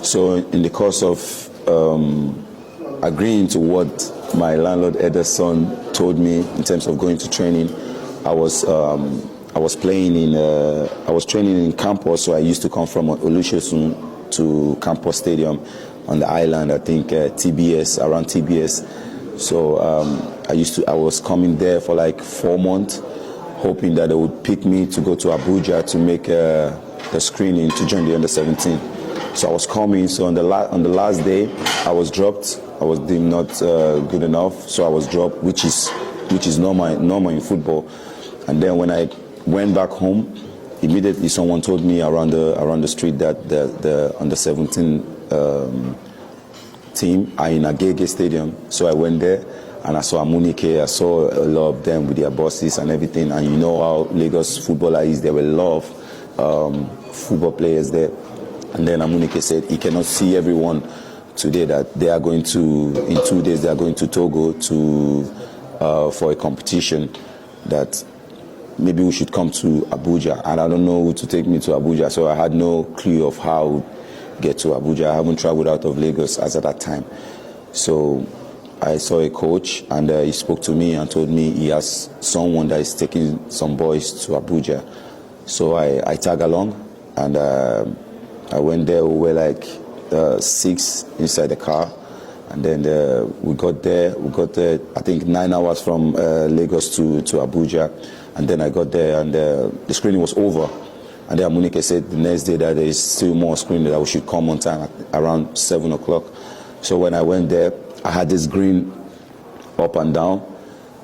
So in the course of agreeing to what my landlord Ederson told me in terms of going to training, I was training in campus. So I used to come from Olusegun to Campus Stadium on the island. I think TBS, around TBS. So I was coming there for like 4 months, hoping that they would pick me to go to Abuja to make the screening to join the under-17. So I was coming. So on the last day, I was dropped. I was deemed not good enough, so I was dropped, which is normal in football. And then when I went back home, immediately someone told me around the street that the under-17 team are in Agege Stadium. So I went there and I saw Amunike. I saw a lot of them with their bosses and everything. And you know how Lagos footballer is. There were a lot of football players there. And then Amunike said he cannot see everyone today, that they are going to, in 2 days, they are going to Togo for a competition, that maybe we should come to Abuja. And I don't know who to take me to Abuja, so I had no clue of how I would get to Abuja. I haven't traveled out of Lagos as at that time. So I saw a coach, and he spoke to me and told me he has someone that is taking some boys to Abuja. So I tag along, and I went there. We were like 6 inside the car, and then we got there. I think 9 hours from Lagos to Abuja, and then I got there, and the screening was over. And then Amunike said the next day that there is still more screening, that we should come on time at around 7 o'clock. So when I went there, I had this green up and down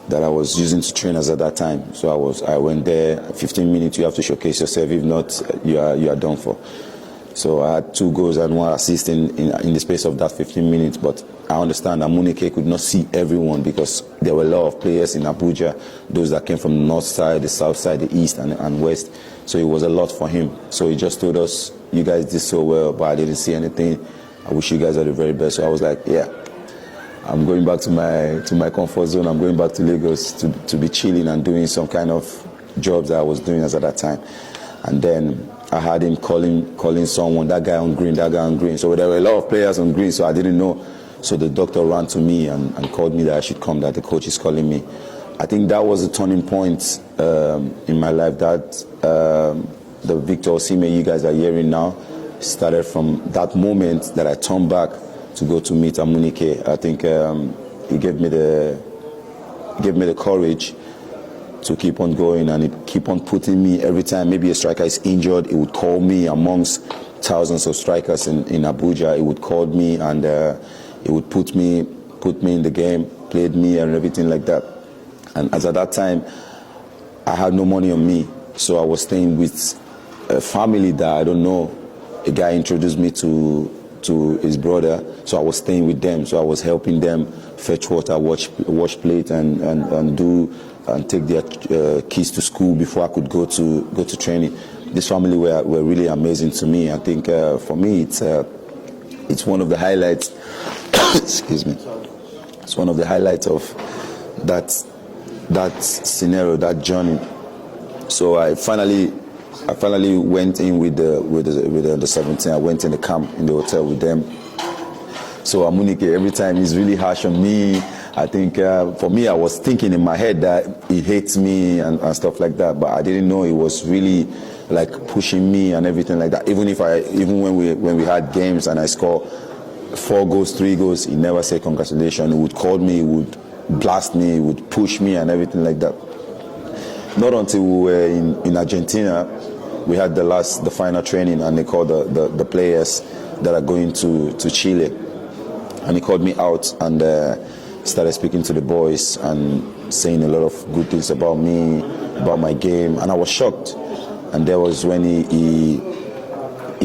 that I was using to train as at that time. So I went there. 15 minutes, you have to showcase yourself. If not, you are done for. So I had 2 goals and 1 assist in the space of that 15 minutes. But I understand Amunike could not see everyone because there were a lot of players in Abuja, those that came from the north side, the south side, the east and west. So it was a lot for him. So he just told us, you guys did so well, but I didn't see anything. I wish you guys are the very best. So I was like, yeah, I'm going back to my comfort zone. I'm going back to Lagos to be chilling and doing some kind of jobs that I was doing as at that time. And then I had him calling someone, that guy on green. So there were a lot of players on green, so I didn't know. So the doctor ran to me and called me that I should come, that the coach is calling me. I think that was a turning point in my life, that the Victor Osemhen you guys are hearing now started from that moment that I turned back to go to meet Amunike. I think he gave me the courage to keep on going, and he keep on putting me every time. Maybe a striker is injured, he would call me amongst thousands of strikers in Abuja. He would call me and he would put me in the game, played me and everything like that. And as at that time, I had no money on me, so I was staying with a family that I don't know. A guy introduced me to his brother, so I was staying with them. So I was helping them fetch water, wash plate, and take their kids to school before I could go to training. This family were really amazing to me. I think for me it's one of the highlights. Excuse me. It's one of the highlights of that scenario, that journey. So I finally went in with the under-17. I went in the camp in the hotel with them. So Amunike, every time he's really harsh on me. I think for me, I was thinking in my head that he hates me and stuff like that, but I didn't know he was really like pushing me and everything like that. Even when we had games and I scored 4 goals, 3 goals, he never said congratulations. He would call me, he would blast me, he would push me and everything like that. Not until we were in Argentina, we had the final training, and they called the players that are going to Chile, and he called me out and started speaking to the boys and saying a lot of good things about me, about my game, and I was shocked. And that was when he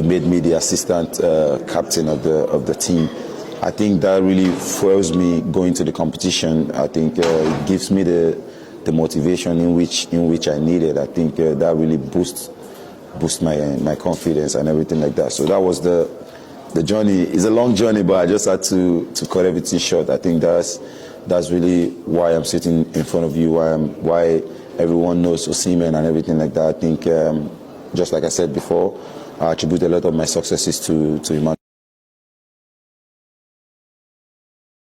made me the assistant captain of the team. I think that really fuels me going to the competition. I think it gives me the motivation in which I needed. I think that really boosts my confidence and everything like that. So that was the journey. It's a long journey, but I just had to cut everything short. I think that's really why I'm sitting in front of you, why everyone knows Osemhen and everything like that. I think, just like I said before, I attribute a lot of my successes to Emmanuel.